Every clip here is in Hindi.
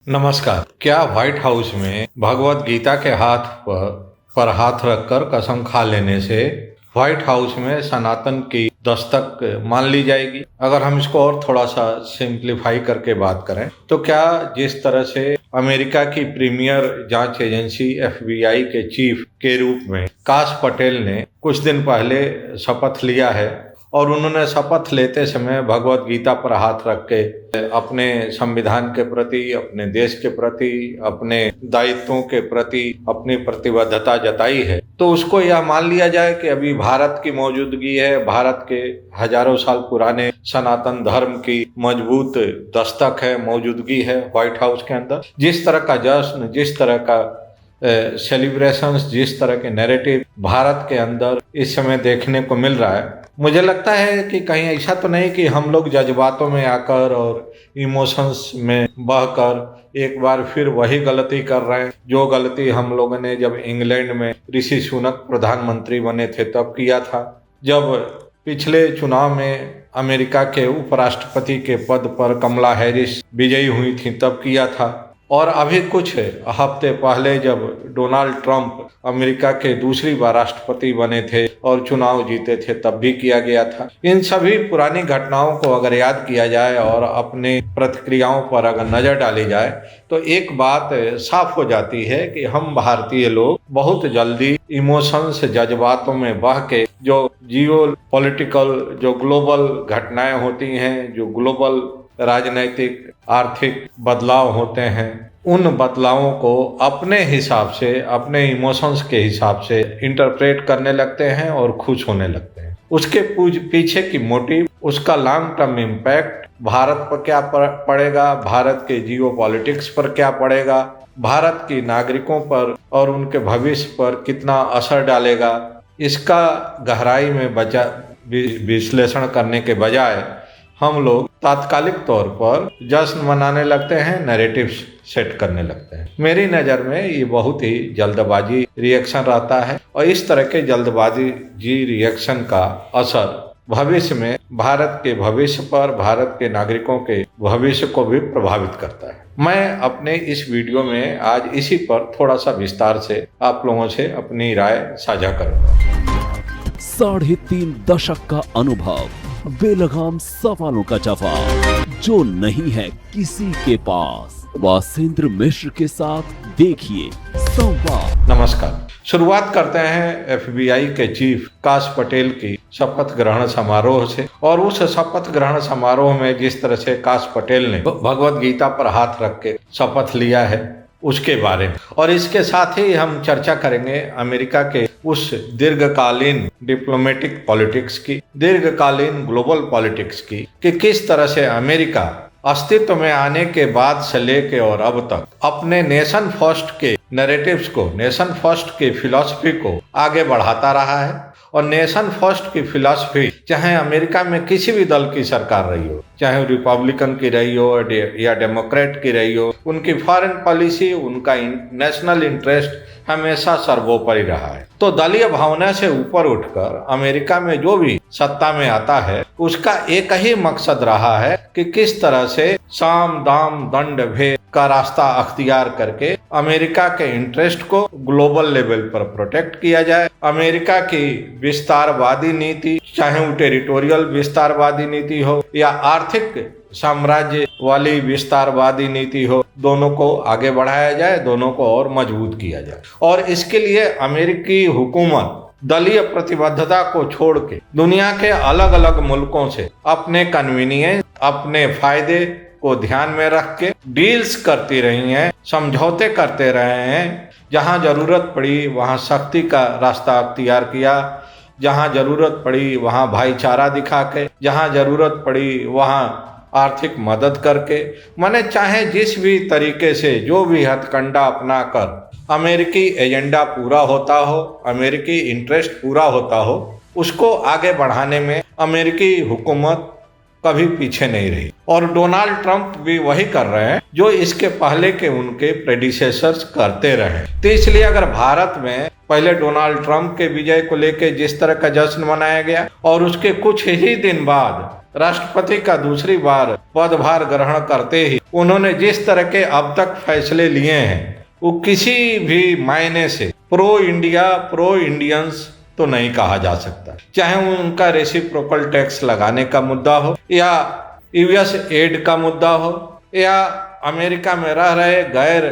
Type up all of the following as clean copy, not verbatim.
नमस्कार। क्या व्हाइट हाउस में भगवत गीता के हाथ पर हाथ रखकर कसम खा लेने से व्हाइट हाउस में सनातन की दस्तक मान ली जाएगी? अगर हम इसको और थोड़ा सा सिंप्लीफाई करके बात करें तो क्या जिस तरह से अमेरिका की प्रीमियर जांच एजेंसी FBI के चीफ के रूप में काश पटेल ने कुछ दिन पहले शपथ लिया है और उन्होंने शपथ लेते समय भगवत गीता पर हाथ रख के अपने संविधान के प्रति, अपने देश के प्रति, अपने दायित्वों के प्रति अपनी प्रतिबद्धता जताई है, तो उसको यह मान लिया जाए कि अभी भारत की मौजूदगी है, भारत के हजारों साल पुराने सनातन धर्म की मजबूत दस्तक है, मौजूदगी है व्हाइट हाउस के अंदर। जिस तरह का जश्न, जिस तरह का सेलिब्रेशंस, जिस तरह के नैरेटिव भारत के अंदर इस समय देखने को मिल रहा है, मुझे लगता है कि कहीं ऐसा तो नहीं कि हम लोग जज्बातों में आकर और इमोशंस में बहकर एक बार फिर वही गलती कर रहे हैं जो गलती हम लोगों ने जब इंग्लैंड में ऋषि सुनक प्रधानमंत्री बने थे तब किया था, जब पिछले चुनाव में अमेरिका के उपराष्ट्रपति के पद पर कमला हैरिस विजयी हुई थी तब किया था, और अभी कुछ हफ्ते पहले जब डोनाल्ड ट्रंप अमेरिका के दूसरी बार राष्ट्रपति बने थे और चुनाव जीते थे तब भी किया गया था। इन सभी पुरानी घटनाओं को अगर याद किया जाए और अपने प्रतिक्रियाओं पर अगर नजर डाली जाए तो एक बात साफ हो जाती है कि हम भारतीय लोग बहुत जल्दी इमोशंस, जज्बातों में बह के जो जियो पॉलिटिकल, जो ग्लोबल घटनाएं होती हैं, जो ग्लोबल राजनैतिक आर्थिक बदलाव होते हैं, उन बदलावों को अपने हिसाब से, अपने इमोशंस के हिसाब से इंटरप्रेट करने लगते हैं और खुश होने लगते हैं। उसके पीछे की मोटिव, उसका लॉन्ग टर्म इम्पैक्ट भारत पर क्या पड़ेगा, भारत के जियो पॉलिटिक्स पर क्या पड़ेगा, भारत की नागरिकों पर और उनके भविष्य पर कितना असर डालेगा, इसका गहराई में विश्लेषण करने के बजाय हम लोग तात्कालिक तौर पर जश्न मनाने लगते हैं, नैरेटिव सेट करने लगते हैं। मेरी नज़र में ये बहुत ही जल्दबाजी रिएक्शन रहता है और इस तरह के जल्दबाजी रिएक्शन का असर भविष्य में भारत के भविष्य पर, भारत के नागरिकों के भविष्य को भी प्रभावित करता है। मैं अपने इस वीडियो में आज इसी पर थोड़ा सा विस्तार से आप लोगों से अपनी राय साझा करूंगा। 3.5 दशक का अनुभव, बेलगाम सवालों का जवाब जो नहीं है किसी के पास। वासेंद्र मिश्र के साथ देखिए संवाद। नमस्कार। शुरुआत करते हैं FBI के चीफ काश पटेल की शपथ ग्रहण समारोह से, और उस शपथ ग्रहण समारोह में जिस तरह से काश पटेल ने भगवत गीता पर हाथ रख के शपथ लिया है उसके बारे में, और इसके साथ ही हम चर्चा करेंगे अमेरिका के उस दीर्घकालीन डिप्लोमेटिक पॉलिटिक्स की, दीर्घकालीन ग्लोबल पॉलिटिक्स की, कि किस तरह से अमेरिका अस्तित्व में आने के बाद से लेके और अब तक अपने नेशन फर्स्ट के नैरेटिव्स को, नेशन फर्स्ट की फिलॉसफी को आगे बढ़ाता रहा है। और नेशन फर्स्ट की फिलॉसफी चाहे अमेरिका में किसी भी दल की सरकार रही हो, चाहे रिपब्लिकन की रही हो या डेमोक्रेट की रही हो, उनकी फॉरेन पॉलिसी, उनका नेशनल इंटरेस्ट हमेशा सर्वोपरि रहा है। तो दलीय भावना से ऊपर उठकर अमेरिका में जो भी सत्ता में आता है उसका एक ही मकसद रहा है कि किस तरह से साम दाम दंड भेद का रास्ता अख्तियार करके अमेरिका के इंटरेस्ट को ग्लोबल लेवल पर प्रोटेक्ट किया जाए। अमेरिका की विस्तारवादी नीति, चाहे वो टेरिटोरियल विस्तारवादी नीति हो या आर्थिक साम्राज्य वाली विस्तारवादी नीति हो, दोनों को आगे बढ़ाया जाए, दोनों को और मजबूत किया जाए। और इसके लिए अमेरिकी हुकूमत दलीय प्रतिबद्धता को छोड़ के दुनिया के अलग अलग मुल्कों से अपने कन्वीनियंस, अपने फायदे को ध्यान में रख के डील्स करती रही हैं, समझौते करते रहे हैं। जहां जरूरत पड़ी वहां सख्ती का रास्ता अख्तियार किया, जहां जरूरत पड़ी वहां भाईचारा दिखा के, जहां जरूरत पड़ी वहां आर्थिक मदद करके, माने चाहे जिस भी तरीके से जो भी हथकंडा अपना कर अमेरिकी एजेंडा पूरा होता हो, अमेरिकी इंटरेस्ट पूरा होता हो, उसको आगे बढ़ाने में अमेरिकी हुकूमत कभी पीछे नहीं रही। और डोनाल्ड ट्रंप भी वही कर रहे हैं जो इसके पहले के उनके प्रेडिसेसर्स करते रहे। तो इसलिए अगर भारत में पहले डोनाल्ड ट्रंप के विजय को लेकर जिस तरह का जश्न मनाया गया और उसके कुछ ही दिन बाद राष्ट्रपति का दूसरी बार पदभार ग्रहण करते ही उन्होंने जिस तरह के अब तक फैसले लिए हैं वो किसी भी मायने से प्रो इंडिया प्रो इंडियंस तो नहीं कहा जा सकता। चाहे उनका रेसिप्रोकल टैक्स लगाने का मुद्दा हो या यूएस एड का मुद्दा हो या अमेरिका में रह रहे गैर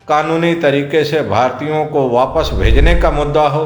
कानूनी तरीके से भारतीयों को वापस भेजने का मुद्दा हो,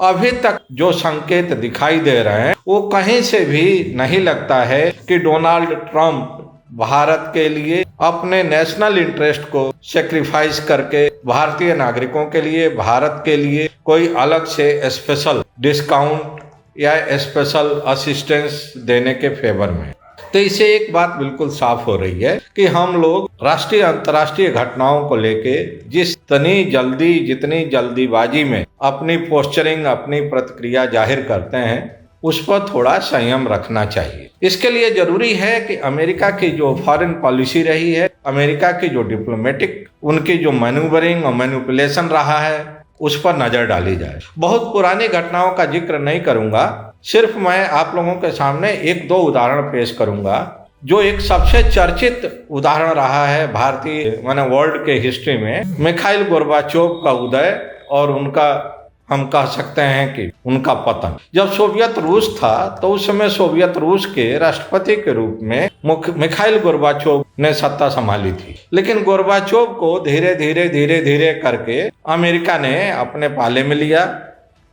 अभी तक जो संकेत दिखाई दे रहे हैं वो कहीं से भी नहीं लगता है कि डोनाल्ड ट्रंप भारत के लिए अपने नेशनल इंटरेस्ट को सेक्रीफाइस करके भारतीय नागरिकों के लिए, भारत के लिए कोई अलग से स्पेशल डिस्काउंट या स्पेशल असिस्टेंस देने के फेवर में। तो इससे एक बात बिल्कुल साफ हो रही है कि हम लोग राष्ट्रीय अंतर्राष्ट्रीय घटनाओं को लेके जितनी जल्दीबाजी में अपनी पोस्चरिंग, अपनी प्रतिक्रिया जाहिर करते हैं, उस पर थोड़ा संयम रखना चाहिए। इसके लिए जरूरी है कि अमेरिका की जो फॉरेन पॉलिसी रही है, अमेरिका की जो डिप्लोमेटिक उनकी जो मैन्यूवरिंग और मैनिपुलेशन रहा है, उस पर नजर डाली जाए। बहुत पुरानी घटनाओं का जिक्र नहीं करूंगा, सिर्फ मैं आप लोगों के सामने एक दो उदाहरण पेश करूंगा। जो एक सबसे चर्चित उदाहरण रहा है भारतीय वर्ल्ड के हिस्ट्री में, मिखाइल गोर्बाचोव का उदय और उनका हम कह सकते हैं कि उनका पतन। जब सोवियत रूस था तो उस समय सोवियत रूस के राष्ट्रपति के रूप में मिखाइल गोर्बाचोव ने सत्ता संभाली थी, लेकिन गोर्बाचोव को धीरे धीरे करके अमेरिका ने अपने पाले में लिया।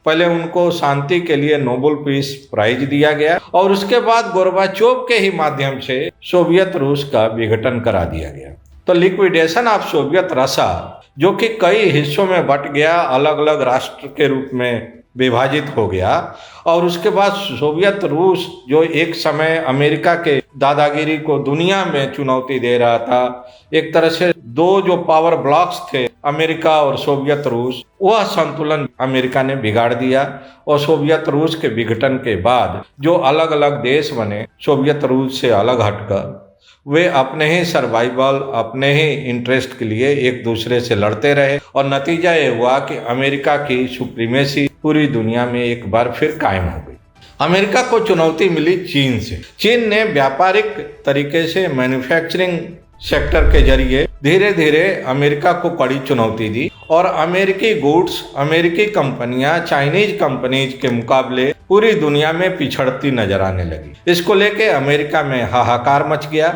पहले उनको शांति के लिए नोबेल पीस प्राइज दिया गया और उसके बाद गोर्बाचोव के ही माध्यम से सोवियत रूस का विघटन करा दिया गया। तो लिक्विडेशन ऑफ सोवियत रसा, जो कि कई हिस्सों में बट गया, अलग अलग राष्ट्र के रूप में विभाजित हो गया, और उसके बाद सोवियत रूस जो एक समय अमेरिका के दादागिरी को दुनिया में चुनौती दे रहा था, एक तरह से दो जो पावर ब्लॉक्स थे अमेरिका और सोवियत रूस, वह संतुलन अमेरिका ने बिगाड़ दिया। और सोवियत रूस के विघटन के बाद जो अलग अलग देश बने सोवियत रूस से अलग हटकर, वे अपने ही सर्वाइवल, अपने ही इंटरेस्ट के लिए एक दूसरे से लड़ते रहे और नतीजा ये हुआ कि अमेरिका की सुप्रीमेसी पूरी दुनिया में एक बार फिर कायम हो गई। अमेरिका को चुनौती मिली चीन से। चीन ने व्यापारिक तरीके से मैन्युफैक्चरिंग सेक्टर के जरिए धीरे धीरे अमेरिका को कड़ी चुनौती दी और अमेरिकी गुड्स, अमेरिकी कंपनियां चाइनीज कंपनीज के मुकाबले पूरी दुनिया में पिछड़ती नजर आने लगी। इसको लेके अमेरिका में हाहाकार मच गया।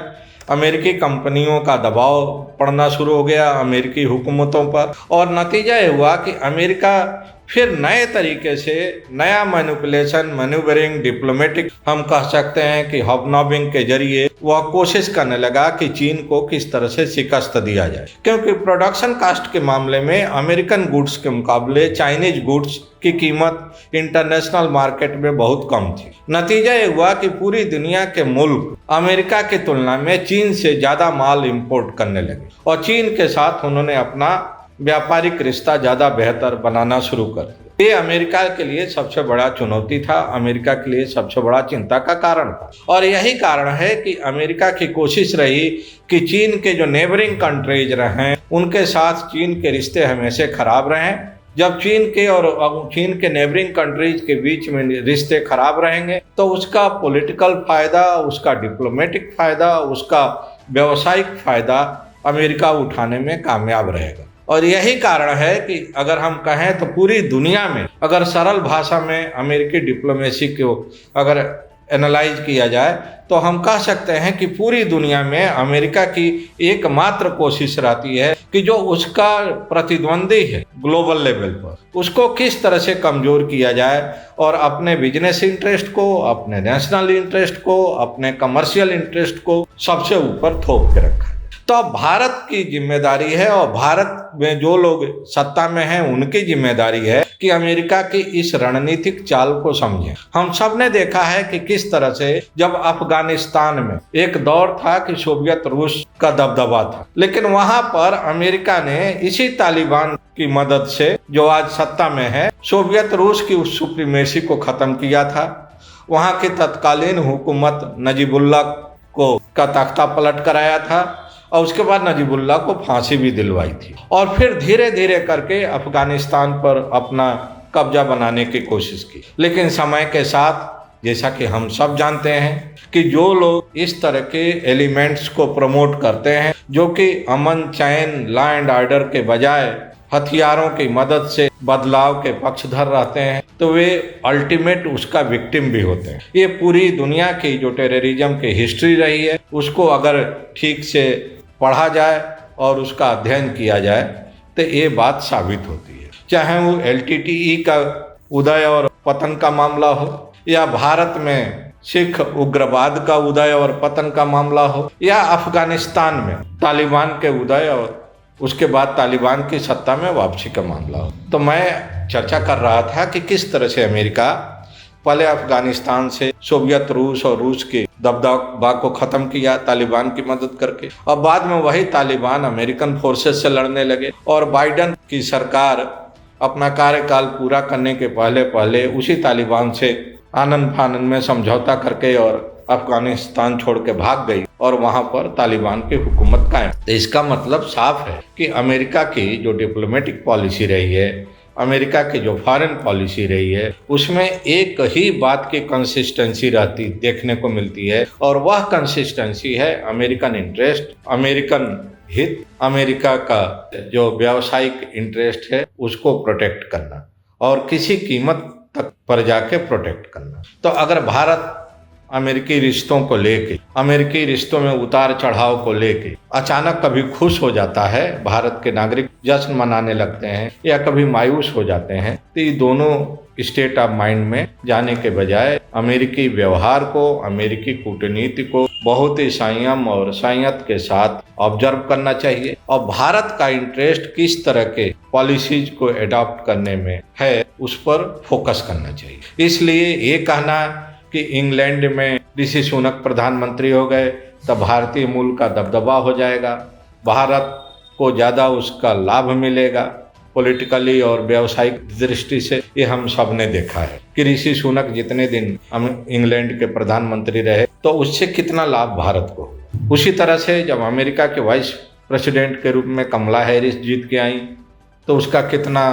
अमेरिकी कंपनियों का दबाव पड़ना शुरू हो गया अमेरिकी हुकूमतों पर, और नतीजा ये हुआ कि अमेरिका फिर नए तरीके से नया मैनिपुलेशन, मैन्यूवरिंग, डिप्लोमेटिक हम कह सकते हैं कि हॉबनॉबिंग के जरिए वह कोशिश करने लगा कि चीन को किस तरह से शिकस्त दिया जाए, क्योंकि प्रोडक्शन कास्ट के मामले में अमेरिकन गुड्स के मुकाबले चाइनीज गुड्स की कीमत इंटरनेशनल मार्केट में बहुत कम थी। नतीजा ये हुआ कि पूरी दुनिया के मुल्क अमेरिका की तुलना में चीन से ज्यादा माल इंपोर्ट करने लगे और चीन के साथ उन्होंने अपना व्यापारिक रिश्ता ज्यादा बेहतर बनाना शुरू कर दिया। ये अमेरिका के लिए सबसे बड़ा चुनौती था, अमेरिका के लिए सबसे बड़ा चिंता का कारण था, और यही कारण है कि अमेरिका की कोशिश रही कि चीन के जो नेबरिंग कंट्रीज रहे उनके साथ चीन के रिश्ते हमेशा खराब रहे। जब चीन के और चीन के नेबरिंग कंट्रीज के बीच में रिश्ते खराब रहेंगे तो उसका पॉलिटिकल फायदा, उसका डिप्लोमेटिक फायदा, उसका व्यावसायिक फायदा अमेरिका उठाने में कामयाब रहेगा। और यही कारण है कि अगर हम कहें तो पूरी दुनिया में अगर सरल भाषा में अमेरिकी डिप्लोमेसी को अगर एनालाइज किया जाए तो हम कह सकते हैं कि पूरी दुनिया में अमेरिका की एकमात्र कोशिश रहती है कि जो उसका प्रतिद्वंदी है ग्लोबल लेवल पर, उसको किस तरह से कमजोर किया जाए और अपने बिजनेस इंटरेस्ट को, अपने नेशनल इंटरेस्ट को, अपने कमर्शियल इंटरेस्ट को सबसे ऊपर थोप के रखा। तो अब भारत की जिम्मेदारी है और भारत में जो लोग सत्ता में हैं उनकी जिम्मेदारी है कि अमेरिका की इस रणनीतिक चाल को समझें। हम सब ने देखा है कि किस तरह से जब अफगानिस्तान में एक दौर था कि सोवियत रूस का दबदबा था, लेकिन वहां पर अमेरिका ने इसी तालिबान की मदद से जो आज सत्ता में है सोवियत रूस की उस सुप्रीमेसी को खत्म किया था। वहां की तत्कालीन हुकूमत नजीबुल्लाह को का तख्ता पलट कराया था और उसके बाद नजीबुल्लाह को फांसी भी दिलवाई थी और फिर धीरे धीरे करके अफगानिस्तान पर अपना कब्जा बनाने की कोशिश की। लेकिन समय के साथ जैसा कि हम सब जानते हैं कि जो लोग इस तरह के एलिमेंट्स को प्रमोट करते हैं जो कि अमन चैन लॉ एंड ऑर्डर के बजाय हथियारों की मदद से बदलाव के पक्षधर रहते हैं, तो वे अल्टीमेट उसका विक्टिम भी होते हैं। ये पूरी दुनिया की जो टेररिज्म की हिस्ट्री रही है उसको अगर ठीक से पढ़ा जाए और उसका अध्ययन किया जाए तो ये बात साबित होती है। चाहे वो LTTE का उदय और पतन का मामला हो या भारत में सिख उग्रवाद का उदय और पतन का मामला हो या अफगानिस्तान में तालिबान के उदय और उसके बाद तालिबान की सत्ता में वापसी का मामला हो। तो मैं चर्चा कर रहा था कि किस तरह से अमेरिका पहले अफगानिस्तान से सोवियत रूस और रूस के दबदबा को खत्म किया तालिबान की मदद करके, और बाद में वही तालिबान अमेरिकन फोर्सेस से लड़ने लगे और बाइडेन की सरकार अपना कार्यकाल पूरा करने के पहले पहले उसी तालिबान से आनन फानन में समझौता करके और अफगानिस्तान छोड़ के भाग गई और वहां पर तालिबान की हुकूमत कायम। तो इसका मतलब साफ है कि अमेरिका की जो डिप्लोमेटिक पॉलिसी रही है, अमेरिका की जो फॉरेन पॉलिसी रही है, उसमें एक ही बात की कंसिस्टेंसी रहती देखने को मिलती है और वह कंसिस्टेंसी है अमेरिकन इंटरेस्ट, अमेरिकन हित, अमेरिका का जो व्यावसायिक इंटरेस्ट है उसको प्रोटेक्ट करना और किसी कीमत तक पर जाके प्रोटेक्ट करना। तो अगर भारत अमेरिकी रिश्तों को लेके, अमेरिकी रिश्तों में उतार चढ़ाव को लेके अचानक कभी खुश हो जाता है, भारत के नागरिक जश्न मनाने लगते हैं या कभी मायूस हो जाते हैं, तो ये दोनों स्टेट ऑफ माइंड में जाने के बजाय अमेरिकी व्यवहार को, अमेरिकी कूटनीति को बहुत ही संयम और संयत के साथ ऑब्जर्व करना चाहिए और भारत का इंटरेस्ट किस तरह के पॉलिसीज को एडॉप्ट करने में है उस पर फोकस करना चाहिए। इसलिए ये कहना कि इंग्लैंड में ऋषि सुनक प्रधानमंत्री हो गए तब भारतीय मूल का दबदबा हो जाएगा, भारत को ज़्यादा उसका लाभ मिलेगा पॉलिटिकली और व्यावसायिक दृष्टि से, ये हम सब ने देखा है कि ऋषि सुनक जितने दिन इंग्लैंड के प्रधानमंत्री रहे तो उससे कितना लाभ भारत को। उसी तरह से जब अमेरिका के वाइस प्रेसिडेंट के रूप में कमला हैरिस जीत के आई तो उसका कितना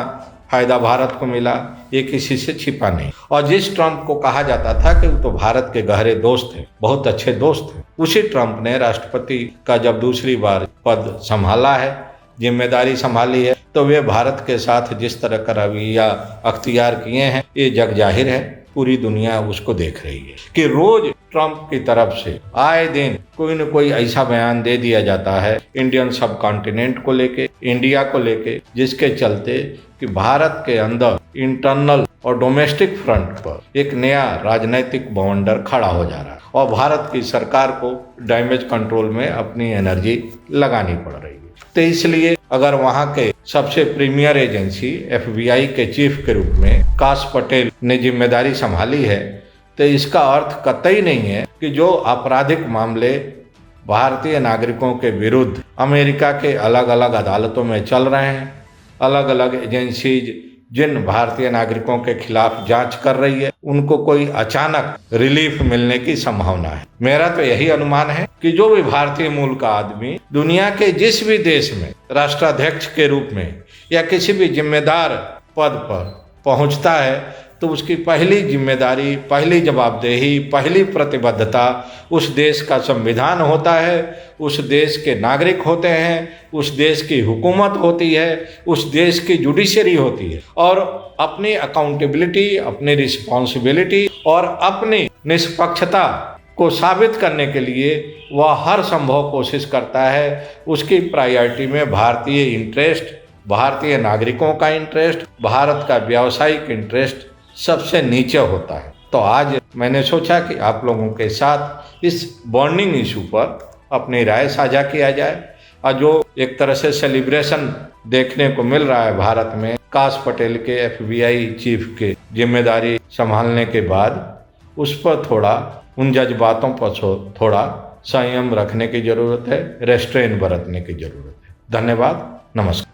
फायदा भारत को मिला, ये किसी से छिपा नहीं। और जिस ट्रंप को कहा जाता था कि वो तो भारत के गहरे दोस्त हैं, बहुत अच्छे दोस्त हैं, उसी ट्रंप ने राष्ट्रपति का जब दूसरी बार पद संभाला है, जिम्मेदारी संभाली है, तो वे भारत के साथ जिस तरह का रवैया अख्तियार किए हैं ये जग जाहिर है, पूरी दुनिया उसको देख रही है कि रोज ट्रंप की तरफ से आए दिन कोई न कोई ऐसा बयान दे दिया जाता है इंडियन सब कॉन्टिनेंट को लेके, इंडिया को लेके, जिसके चलते कि भारत के अंदर इंटरनल और डोमेस्टिक फ्रंट पर एक नया राजनीतिक बवंडर खड़ा हो जा रहा है और भारत की सरकार को डैमेज कंट्रोल में अपनी एनर्जी लगानी पड़ रही है। तो इसलिए अगर वहाँ के सबसे प्रीमियर एजेंसी FBI के चीफ के रूप में काश पटेल ने जिम्मेदारी संभाली है तो इसका अर्थ कतई नहीं है कि जो आपराधिक मामले भारतीय नागरिकों के विरुद्ध अमेरिका के अलग अलग अदालतों में चल रहे हैं, अलग अलग एजेंसीज जिन भारतीय नागरिकों के खिलाफ जांच कर रही है, उनको कोई अचानक रिलीफ मिलने की संभावना है। मेरा तो यही अनुमान है कि जो भी भारतीय मूल का आदमी दुनिया के जिस भी देश में राष्ट्राध्यक्ष के रूप में या किसी भी जिम्मेदार पद पर पहुंचता है तो उसकी पहली जिम्मेदारी, पहली जवाबदेही, पहली प्रतिबद्धता उस देश का संविधान होता है, उस देश के नागरिक होते हैं, उस देश की हुकूमत होती है, उस देश की जुडिशरी होती है और अपनी अकाउंटेबिलिटी, अपनी रिस्पॉन्सिबिलिटी और अपनी निष्पक्षता को साबित करने के लिए वह हर संभव कोशिश करता है। उसकी प्रायोरिटी में भारतीय इंटरेस्ट, भारतीय नागरिकों का इंटरेस्ट, भारत का व्यावसायिक इंटरेस्ट सबसे नीचे होता है। तो आज मैंने सोचा कि आप लोगों के साथ इस बर्निंग इशू पर अपनी राय साझा किया जाए और जो एक तरह से सेलिब्रेशन देखने को मिल रहा है भारत में काश पटेल के FBI चीफ के जिम्मेदारी संभालने के बाद, उस पर थोड़ा उन जज्बातों पर थोड़ा संयम रखने की जरूरत है, रेस्ट्रेन बरतने की जरूरत है। धन्यवाद, नमस्कार।